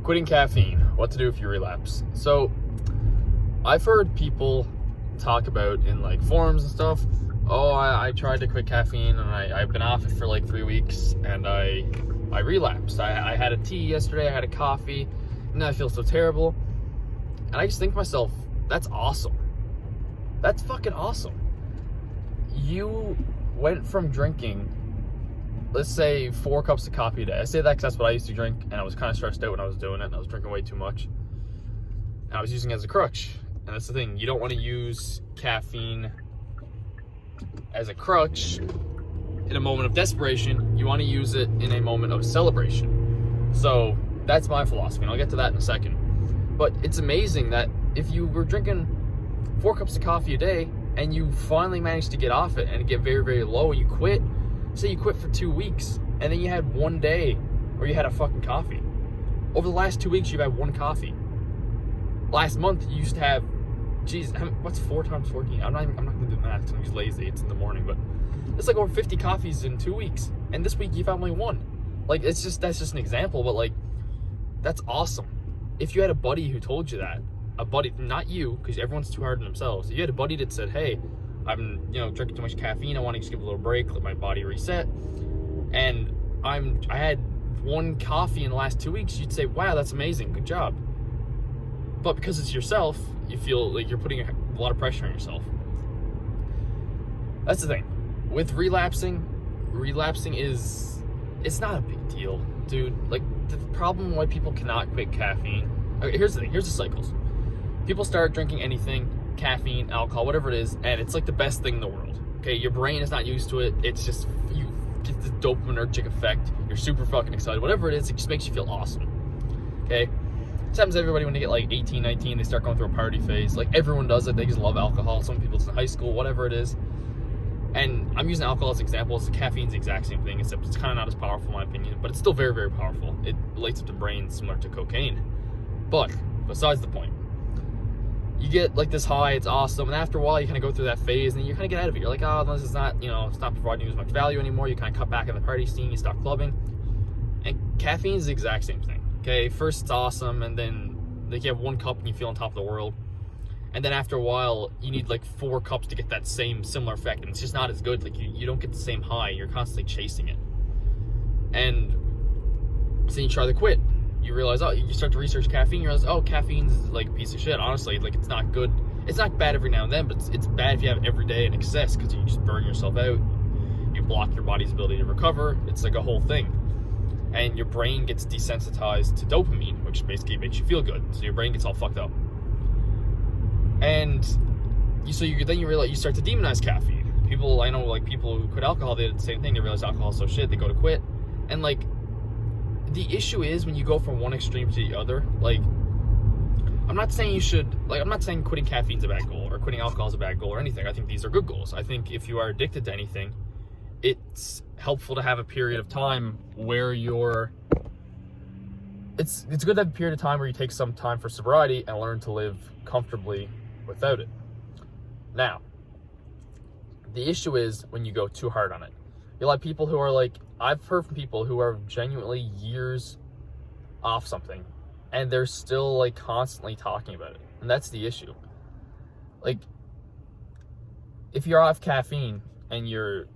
Quitting caffeine, what to do if you relapse. So I've heard people talk about in like forums and stuff, I tried to quit caffeine and I've been off it for like 3 weeks and I relapsed. I had a tea yesterday, I had a coffee, and now I feel so terrible. And I just think to myself, that's awesome. That's fucking awesome. You went from drinking, let's say 4 cups of coffee a day. I say that because that's what I used to drink, and I was kind of stressed out when I was doing it, and I was drinking way too much. And I was using it as a crutch. And that's the thing, you don't want to use caffeine as a crutch in a moment of desperation. You want to use it in a moment of celebration. So that's my philosophy, and I'll get to that in a second. But it's amazing that if you were drinking 4 cups of coffee a day and you finally managed to get off it and get very, very low and you quit, say you quit for 2 weeks and then you had 1 day where you had a fucking coffee. Over the last 2 weeks, you've had 1 coffee. Last month, you used to have, what's 4 times 14? I'm not gonna do the math because I'm just lazy. It's in the morning, but it's like over 50 coffees in 2 weeks. And this week, you've had only 1. Like, that's just an example, but like, that's awesome. If you had a buddy who told you that, a buddy, not you, because everyone's too hard on themselves. If you had a buddy that said, hey, I've been, drinking too much caffeine, I want to just give a little break, let my body reset, and I had 1 coffee in the last 2 weeks, you'd say, wow, that's amazing, good job. But because it's yourself, you feel like you're putting a lot of pressure on yourself. That's the thing. With relapsing is, it's not a big deal, dude. Like, the problem why people cannot quit caffeine, okay, here's the thing, here's the cycles. People start drinking anything, caffeine, alcohol, whatever it is, and it's like the best thing in the world. Okay, your brain is not used to it. It's just, you get this dopaminergic effect. You're super fucking excited. Whatever it is, it just makes you feel awesome. Okay? This happens to everybody when they get like 18, 19, they start going through a party phase. Like, everyone does it. They just love alcohol. Some people it's in high school, whatever it is. And I'm using alcohol as an example. Caffeine's the exact same thing, except it's kind of not as powerful in my opinion, but it's still very, very powerful. It lights up the brain similar to cocaine. But besides the point, you get like this high, it's awesome, and after a while you kind of go through that phase and you kind of get out of it. You're like, oh, this is not, it's not providing you as much value anymore. You kind of cut back on the party scene, you stop clubbing. And caffeine is the exact same thing. Okay, first it's awesome, and then like you have 1 cup and you feel on top of the world. And then after a while, you need like 4 cups to get that same similar effect, and it's just not as good. Like you don't get the same high. You're constantly chasing it. And so you try to quit. You realize, you start to research caffeine. You realize, caffeine's like a piece of shit. Honestly, like it's not good. It's not bad every now and then, but it's bad if you have it every day in excess because you just burn yourself out. You block your body's ability to recover. It's like a whole thing. And your brain gets desensitized to dopamine, which basically makes you feel good. So your brain gets all fucked up. And then you realize, you start to demonize caffeine. I know like people who quit alcohol, they did the same thing. They realize alcohol is so shit, they go to quit. And like, the issue is when you go from one extreme to the other, like, I'm not saying quitting caffeine's a bad goal or quitting alcohol is a bad goal or anything. I think these are good goals. I think if you are addicted to anything, it's helpful to have a period of time where it's good to have a period of time where you take some time for sobriety and learn to live comfortably without it. Now, the issue is when you go too hard on it. You'll have people who are like, I've heard from people who are genuinely years off something and they're still like constantly talking about it. And that's the issue. Like, if you're off caffeine and you're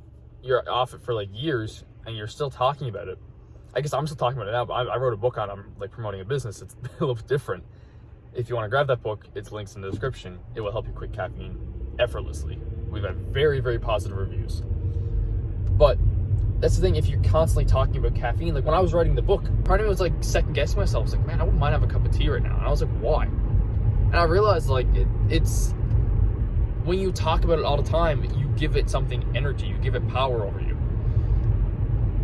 off it for like years and you're still talking about it, I guess I'm still talking about it now, but I wrote a book on it. I'm like promoting a business. It's a little bit different. If you want to grab that book, it's links in the description. It will help you quit caffeine effortlessly. We've had very, very positive reviews. But that's the thing, if you're constantly talking about caffeine, like when I was writing the book, part of me was like second guessing myself. I was like, man, I wouldn't mind having a cup of tea right now. And I was like, why? And I realized like it's when you talk about it all the time, you give it something energy, you give it power over you.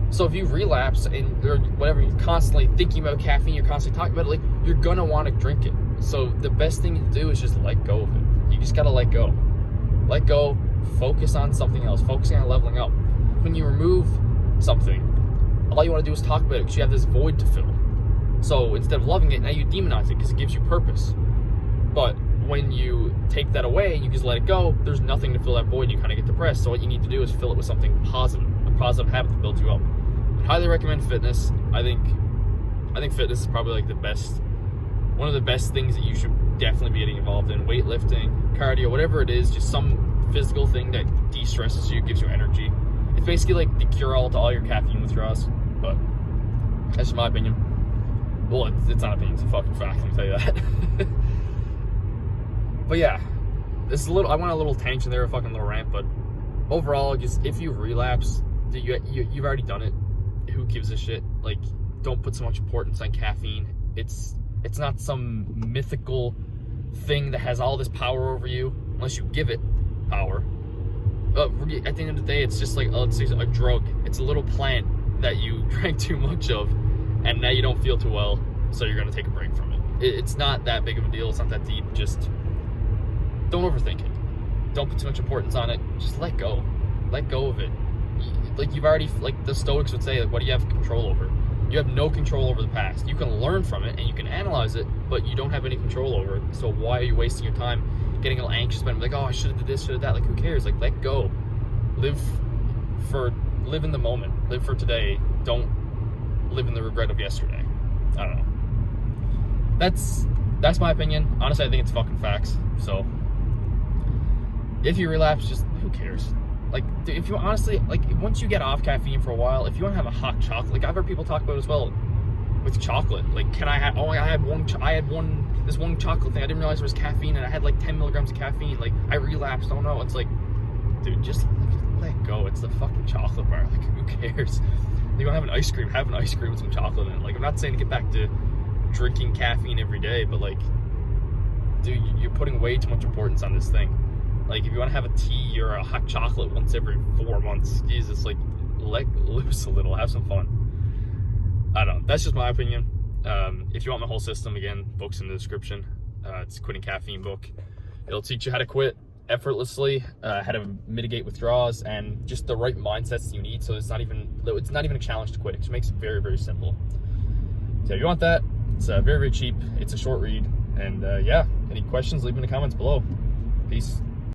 So if you relapse and or whatever, you're constantly thinking about caffeine, you're constantly talking about it, like you're gonna want to drink it. So the best thing to do is just let go of it. You just gotta let go. Let go, focus on something else, focusing on leveling up. When you remove something, all you want to do is talk about it because you have this void to fill. So instead of loving it, now you demonize it because it gives you purpose. But when you take that away and you just let it go, there's nothing to fill that void. You kind of get depressed. So what you need to do is fill it with something positive, a positive habit that builds you up. I highly recommend fitness. I think I think fitness is probably like one of the best things that you should definitely be getting involved in. Weightlifting, cardio, whatever it is, just some physical thing that de-stresses you, gives you energy. It's basically like the cure-all to all your caffeine withdrawals, but that's just my opinion. Well, it's not an opinion, it's a fucking fact, let me tell you that. But yeah, I went on a little tangent there, a fucking little rant, but overall, just if you relapse, you've already done it. Who gives a shit? Like, don't put so much importance on caffeine. It's not some mythical thing that has all this power over you, unless you give it power. At the end of the day, it's just like, let's say a drug. It's a little plant that you drank too much of, and now you don't feel too well, so you're gonna take a break from it. It's not that big of a deal. It's not that deep. Just don't overthink it. Don't put too much importance on it. Just let go. Let go of it. Like, you've already, like the Stoics would say, like, what do you have control over? You have no control over the past. You can learn from it and you can analyze it, but you don't have any control over it. So why are you wasting your time getting a little anxious about it? Like, oh, I should have did this, should have that. Like, who cares? Like, let go. Live in the moment. Live for today. Don't live in the regret of yesterday. I don't know. That's my opinion. Honestly, I think it's fucking facts. So if you relapse, just who cares? Like, if you honestly, like, once you get off caffeine for a while, if you want to have a hot chocolate, like I've heard people talk about as well with chocolate. Like, can I have? Oh, I had this one chocolate thing. I didn't realize it was caffeine, and I had like 10 milligrams of caffeine. Like, I relapsed. Oh no, it's like, dude, just let go. It's the fucking chocolate bar. Like, who cares? You want to have an ice cream? Have an ice cream with some chocolate in it. Like, I'm not saying to get back to drinking caffeine every day, but like, dude, you're putting way too much importance on this thing. Like, if you want to have a tea or a hot chocolate once every 4 months, Jesus, like, let loose a little, have some fun. I don't know. That's just my opinion. If you want my whole system, again, book's in the description. It's a quitting caffeine book. It'll teach you how to quit effortlessly, how to mitigate withdrawals, and just the right mindsets you need. So it's not even a challenge to quit. It just makes it very, very simple. So if you want that, it's very, very cheap. It's a short read. And yeah, any questions, leave them in the comments below. Peace.